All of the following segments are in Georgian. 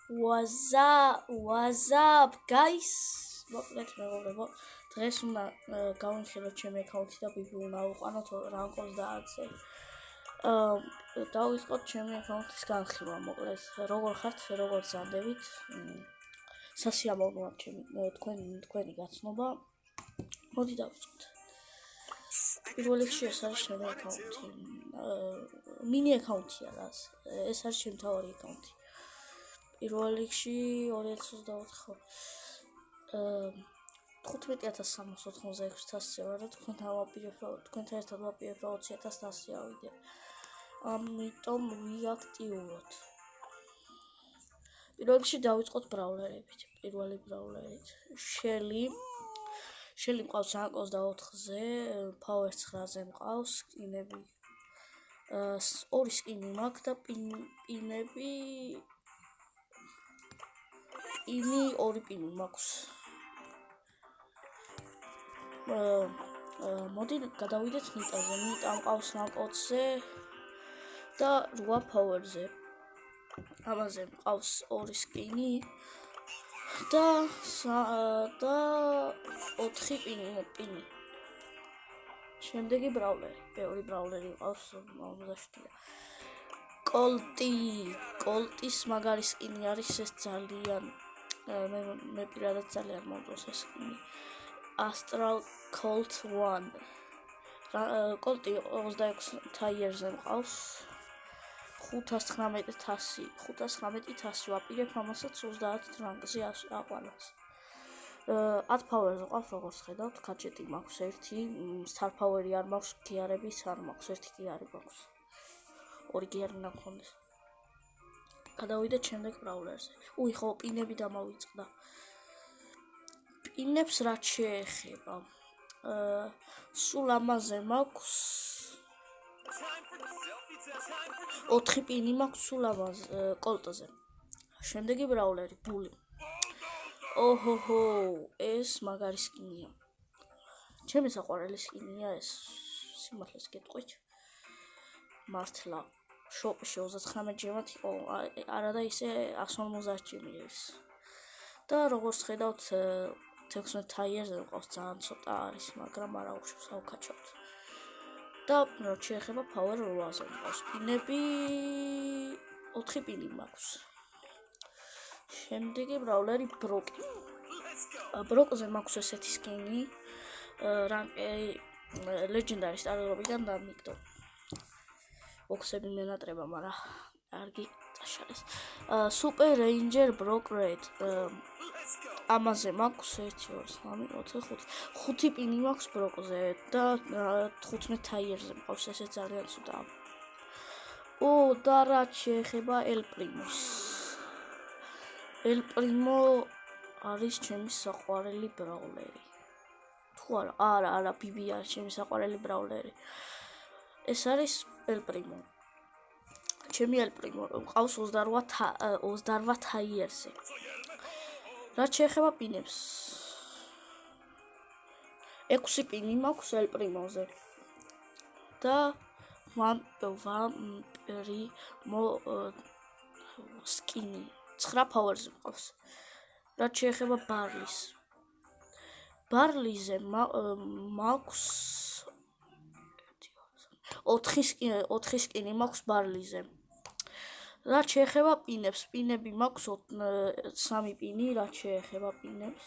What's up, guys? მოკლედ მეგობრებო, დღეს უნდა გავიხილოთ ჩემი აკაუნტი და ბიბი უნდა ავყანოთ რანკოს და აცე. დავიწყოთ ჩემი აკაუნტის განხილვა, მოკლედ როგორ ხართ, როგორ ზანდებით? სასიამოვნოა თქვენი გაცნობა. მოდი დავიწყოთ. პირველ რიგში ეს არის ჩემი აკაუნტი. მინი აკაუნტია რას. ეს არის ჩემი თავარი აკაუნტი. პირველ რიგში 2024 ხო 15386 ვარ და თქვენთან ერთად ვაპირებ 20000 ავიდე. ამიტომ ვიაქტიუროთ. პირველ რიგში დავიწყოთ ბრაულერებით. პირველი ბრაულერით შელი მყავს რანკოს და 4-ზე, power 9-ზე მყავს სკინები. ორი სკინი მაქვს და პინები ორი პინი მაქვს. მოდი გადავიდეთ ნიტაზე. ნიტა მყავს რანკოზე და 8 power-ზე. ამაზე მყავს ორი სკინი და 4 პინი. შემდეგი ბრაულერი. მეორე ბრაულერი მყავს 57. კოლტის მაგარი სკინი არის, ეს ძალიან მე პირადად ძალიან მომწონს ეს სკინი. Astral Colt 1. კოლტი 26 თაიერზე მყავს. 519 ვაპირებ ამასაც 30 რანგზე აყვანას. 10 power-ზე ყავს, როგორც ხედავთ, კაჩეტი მაქვს ერთი, star power-ი არ მაქვს, გიარებიც არ მაქვს, ერთი გიარი მაქვს. ორი გიარი უნდა მქონდეს. გადავიდეთ შემდეგ ბრაულერზე. ხო, პინები დამავიწყდა. პინებს რაც შეეხება. სულ ამაზე მაქვს 4 პინი მაქვს სულ ამაზე კოლტზე. შემდეგი ბრაულერი ბული. ოჰოჰო, ეს მაგარი სკინია. ჩემი საყვარელი სკინია ეს. სიმართლეს გეტყვით. მართლა შოპში 39 ჯემად იყო, არა და ისე 150 ჯემი არის. და როგორც ხედავთ 16 თაიერზე მყავს, ძალიან ცოტა არის, მაგრამ არა უშვებს ავკაჩავთ. და რაც შეეხება power 8-ზე მყავს პინები 4 პინი მაქვს. შემდეგი ბრაულერი ბროკი. ბროკზე მაქვს ესეთი სკინი, ლეგენდარი სტარიერობიდან დამიგდო. ოქსები მენატრება, მაგრამ კარგი წაშალეს. Super Ranger Brock Red. ამაზე მაქვს 1 2 3 4 5 პინი მაქვს ბროკზე და 15 თაიერზე მყავს, ესე ძალიან ცუდაა. და რაც შეეხება El Primo არის ჩემი საყვარელი ბრაულერი. თუ არა, ბიბი არის ჩემი საყვარელი ბრაულერი. ეს არის El Primo. ჩემი El Primo მყავს 28 თაიერზე. რაც შეეხება პინებს 6 პინი მაქვს El Primo-ზე და ვამპირი სკინი 9 power-ზე მყავს. რაც შეეხება ბარლიზე მაქვს 4 სკინი მაქვს ბარლიზე. რაც შეეხება პინები მაქვს 3 პინი, რაც შეეხება პინებს.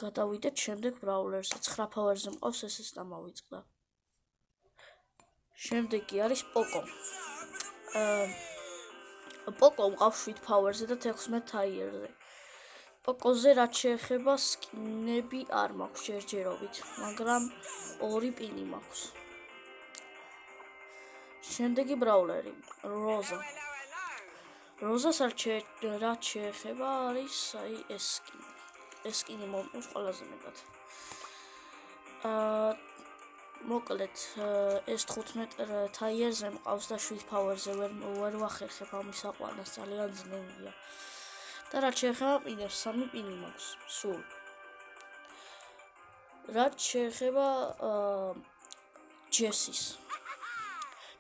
გადავიდეთ შემდეგ ბრაულერზე. 9 power-ზე მყავს, ესეც დამავიწყდა. შემდეგი არის პოკო. პოკო მყავს 7 power-ზე და 16 თაიერზე. პოკოზე რაც შეეხება სკინები არ მაქვს ჯერჯერობით, მაგრამ 2 პინი მაქვს. შემდეგი ბრაულერი როზა. როზას რაც შეეხება არის ეს სკინი. ეს სკინი მომწონს ყველაზე მეტად. მოკლედ ეს 15 თაიერზე მყავს და 7 power-ზე ვერ ვახერხებ ამის აყვანას, ძალიან ძნელია. და რაც შეეხება პინებს 3 პინი მაქვს სულ. რაც შეეხება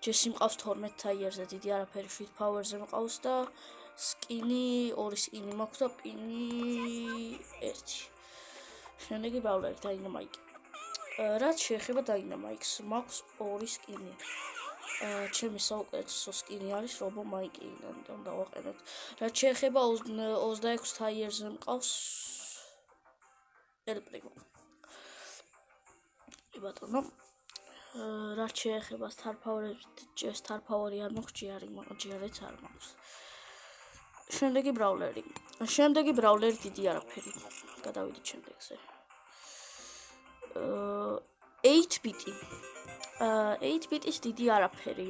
ჯესი მყავს 12 თაიერზე, დიდი არაფერი 7 power-ზე მყავს და სკინი, 2 სკინი მაქვს და პინი 1. შემდეგი ბრავლერი დაინამაიკი. რაც შეეხება დაინამაიკს, მაქვს 2 სკინი. ჩემი საუკეთესო სკინი არის რობო მაიკი, და დავაყენოთ. რაც შეეხება 26 თაიერზე მყავს ელ პრიმო. ბატონო, რაც შეეხება star power-ი არ მაქვს, ჯიარიც არ მაქვს. შემდეგი ბრავლერი დიდი არაფერი. გადავიდეთ შემდეგზე. 8 bit-ი. 8 bit-ის დიდი არაფერი.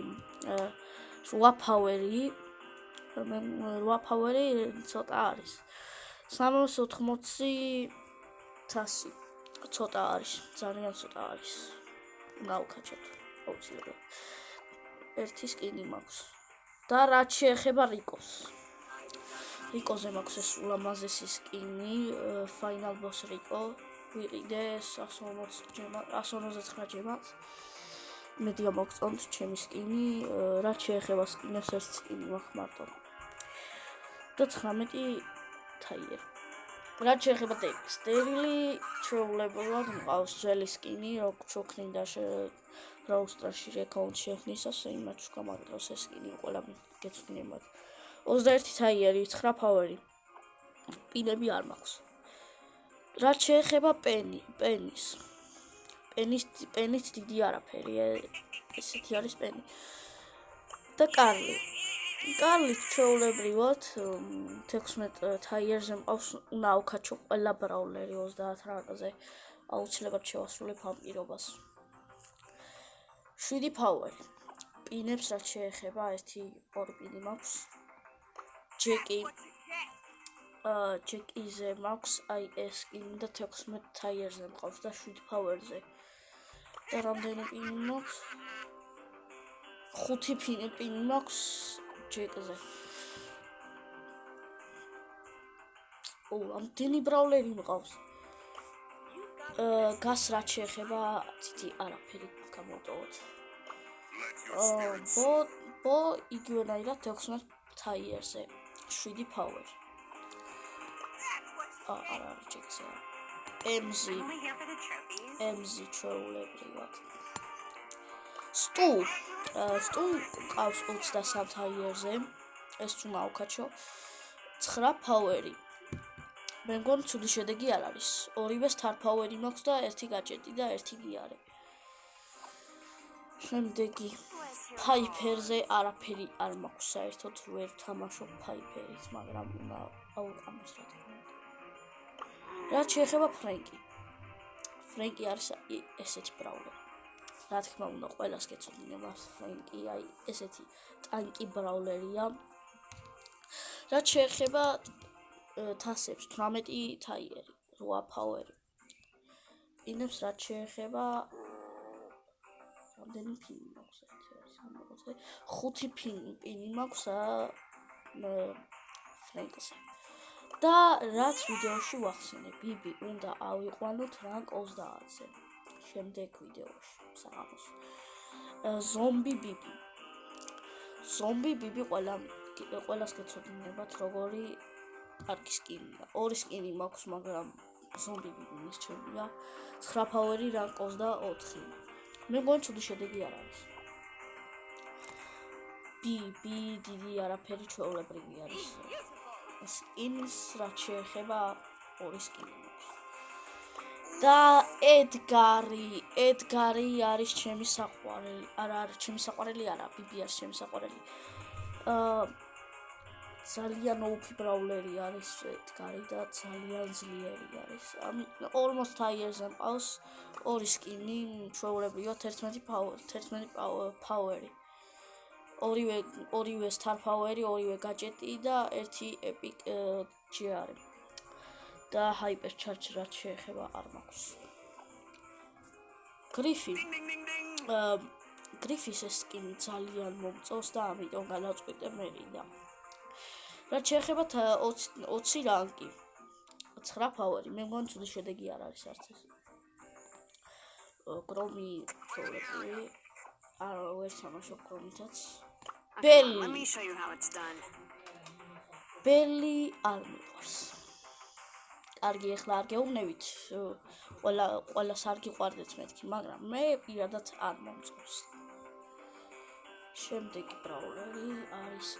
8 power-ი. 8 power-ი ცოტა არის. 380 1000 ცოტა არის, ძალიან ცოტა არის. გავკაჩოთ აუცილებლად. 1 სკინი მაქვს. და რაც შეეხება რიკოზე მაქვს ეს ულამაზესი სკინი, final boss რიკო. ვიყიდე 129 ჯემად. მედია მოგწონთ ჩემი სკინი, რაც შეეხება სკინებს ეს სკინი მაქვს მარტო. და 19 თაიერი. რაც შეეხება ტერილი, ჩვეულებრივად მყავს ძველი სკინი, როგორც ჩოქნიდა ბრაუსტარში აკაუნტ შექმნისას, იმათ გამაგროს ეს სკინი ყველა გეცვლინება. 21 თაიერი, 9 power-ი. პინები არ მაქვს. რაც შეეხება პენის დიდი არაფერი, ესეთი არის პენი. და კარლი ჩვეულებრივად 16 თაიერზე მყავს, უნდა ავკაჩო ყველა ბრაულერი 30 რანგზე. აუცილებლად შევასრულებ ამ პირობას. 7 power-ი. პინებს რაც შეეხება 1-2 პინი მაქვს. ჯეკიზე მაქვს აი ეს სკინი და 16 თაიერზე მყავს და 7 power-ზე. და რამდენი პინი მაქვს? 5 პინი მაქვს ჯეკზე. რამდენი ბრაულერი მყავს? გას რაც შეეხება დიდი არაფერი გამოვტოვოთ. ბო იგივენაირად 16 თაიერზე 7 power. არა ჯეკზე. MZ ჩვეულებრივად. სტულ ყავს 23 თაიერზე. ეს უნდა ავკაჩო. 9 power-ი. მე მგონი ცუდი შედეგი არ არის. ორივე star power-ი მაქვს და 1 გაჭეტი და 1 გიარე. შემდეგი ფაიფერზე არაფერი არ მაქვს, საერთოდ ვერ თამაშობ ფაიფერით, მაგრამ უნდა ავუყანოს რა თქმა უნდა. რაც შეეხება ფრენკი არის ესეთი ბრაულერი. რა თქმა უნდა, ყველას გეცოდინება ფრენკი, აი ესეთი ტანკი ბრაულერია. რაც შეეხება თასებს 18 თაიერი, 8 power-ი. პინებს რაც შეეხება რამდენი პინი მაქვს? 5 პინი მაქვს ფრენკზე. და რაც ვიდეოში ვახსენე, ბიბი უნდა ავიყვანოთ რანგ 30-ზე. შემდეგ ვიდეოში საღამოს. ზომბი ბიბი ყველას გეცოდინებათ როგორი კარგი სკინია. 2 სკინი მაქვს, მაგრამ ზომბი ბიბი მისჩემია. 9 power-ი რანგ 24. მე მგონი ცუდი შედეგი არ არის. ბიბი დიდი არაფერი ჩვეულებრივი არის. სკინს რაც შეეხება 2 სკინი მაქვს. და ედგარი არის ჩემი საყვარელი. არა, ჩემი საყვარელი არა, ბიბი არის ჩემი საყვარელი. ძალიან OP ბრაულერი არის ედგარი და ძალიან ძლიერი არის. ამიტომ almost tires-ზე მყავს 2 სკინი, ჩვეულებრივად 11 power-ი. ორივე star power-ი, ორივე გაჭეტი და 1 epic GR. და hyper charge რაც შეეხება არ მაქვს. გრიფის ეს სკინი ძალიან მომწონს და ამიტომ გადავწყვიტე მე და რაც შეეხება 20 რანგი 9 power-ი, მე მგონი ცუდი შედეგი არ არის არც ეს. გრომი ჩვეულებრივი არა ვერ თამაშობ კომითაც Let me show you how it's done. ბელი არ მიყვარს კარგი ეხლა არ გეუბნებით ყველას არ გიყვარდეთ მეთქი მაგრამ მე პირადად არ მომწონს შემდეგი ბრაულერი არის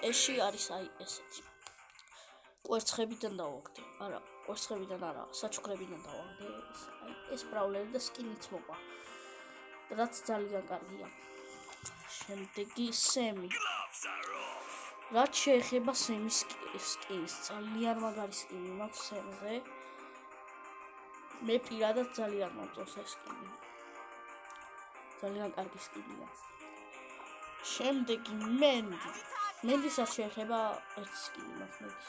ეში არის აი ესეთი კვერცხებიდან დავაგდე არა კვერცხებიდან არა საჩუქრებიდან დავაგდე აი ეს ბრაულერი და სკინიც მოყვა რაც ძალიან კარგია შემდეგი სემი რაც შეეხება სემის სკინს ძალიან მაგარი სკინი მაქვს სემზე მე პირადად ძალიან მომწონს ეს სკინი ძალიან კარგი სკინია შემდეგი მენდისაც შეეხება ერთი სკინი მაქვს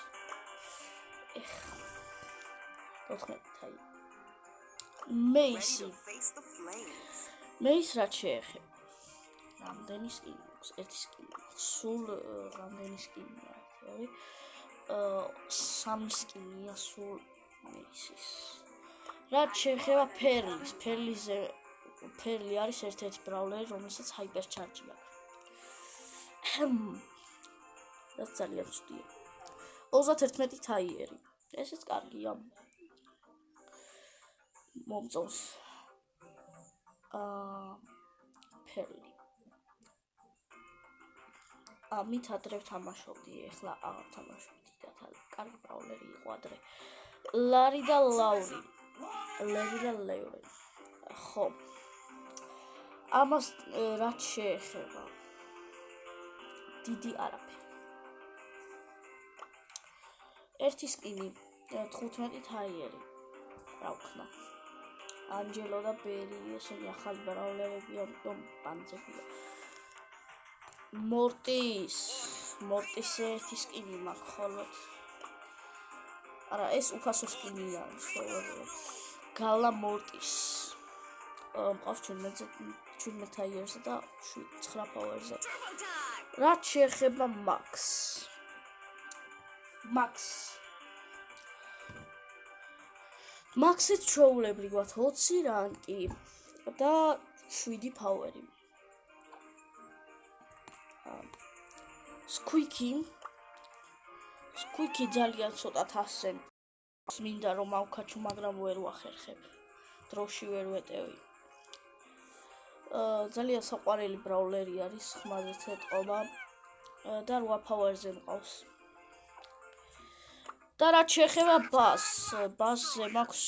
მეის რაც შეეხება რამდენი სკინი მაქვს ერთი სკინი მაქვს სულ რამდენი სკინია სამი სკინია სულ მეისის რაც შეეხება ფერლი არის ერთ-ერთი ბრაულერი რომელსაც ჰაიპერ ჩარჯი აქვს რაც ძალიან ცუდია 31 თაიერი ესეც კარგია მომწონს ფერლი ამით ადრე ვთამაშობდი ეხლა აღარ ვთამაშობდი და კარგი ბრაულერი იყო ადრე ლარი და ლევრი ხო ამას რაც შეეხება დიდი არაფერი ერთი სკინი 15 თაიერი რა ვქნა ანჯელო და ბერი ესენი ახალი ბრაულერებია პანძებია მორტის ერთი სკინი მაქვს ხოლოდ არა ეს უფასო სკინია გალა მორტის მყავს 17 თაიერზე და 9 პაუერზე რაც შეეხება მაქსით ჩვეულებრივად 20 რანკი და 7 პაუერი სკვიკი ძალიან ცოტა თასზე მინდა რომ ავქაჩო მაგრამ ვერ ვახერხებ დროში ვერ ვეტევი ძალიან საყვარელი ბრაულერი არის ხმაზე ცეტყობა და 8 პაუერზე მყავს და რაც შეეხება ბასზე მაქვს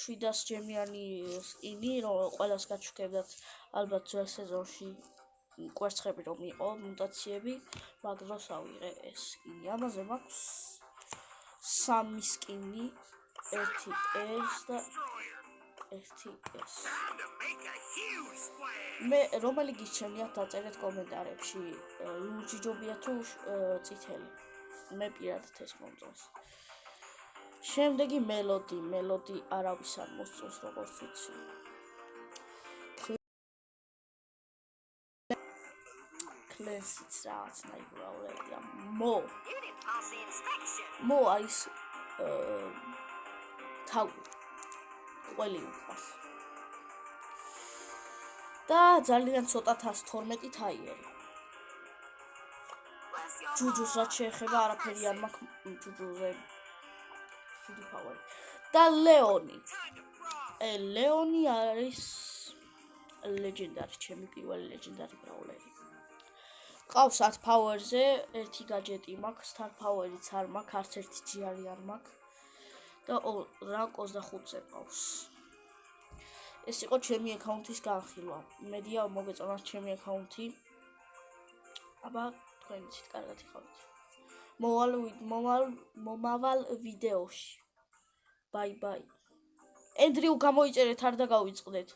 700 ჯემიანი სკინი რომ ყველას გაჩვქებდათ ალბათ ძველ სეზონში კვერცხები რომ იყო მუტაციები მაგ დროს ავიღე ეს სკინი ამაზე მაქვს 3 სკინი ერთი ეს და ერთი ეს მე რომელი გიჩვენიათ დაწერეთ კომენტარებში ლურჯი ჯობია თუ წითელი მე პირადად ეს მომწონს შემდეგი მელოდი არავის არ მოსწონს როგორც ვიცი კლენსიც რაღაცნაირი ბრაულერია მო არის თავი ყველი უყვარს და ძალიან ცოტა 12 თაიერი ჯუჯუს რაც შეეხება არაფერი არ მაქვს ჯუჯუზე და ლეონი არის ლეგენდარი ჩემი პირველი ლეგენდარი ბრაულერი ყავს 10 პაუერზე ერთი გაჯეტი მაქვს star power-იც არ მაქვს არც ერთი ჯიარი არ მაქვს და რანკ 25-ზე ყავს ეს იყო ჩემი აკაუნთის განხილვა მედია მოგეწონათ ჩემი აკაუნთი აბა თქვენ იცით კარგად იყავით მომავალ ვიდეოში ბაი ენდრიუ გამოიწერეთ არ დაგავიწყდეთ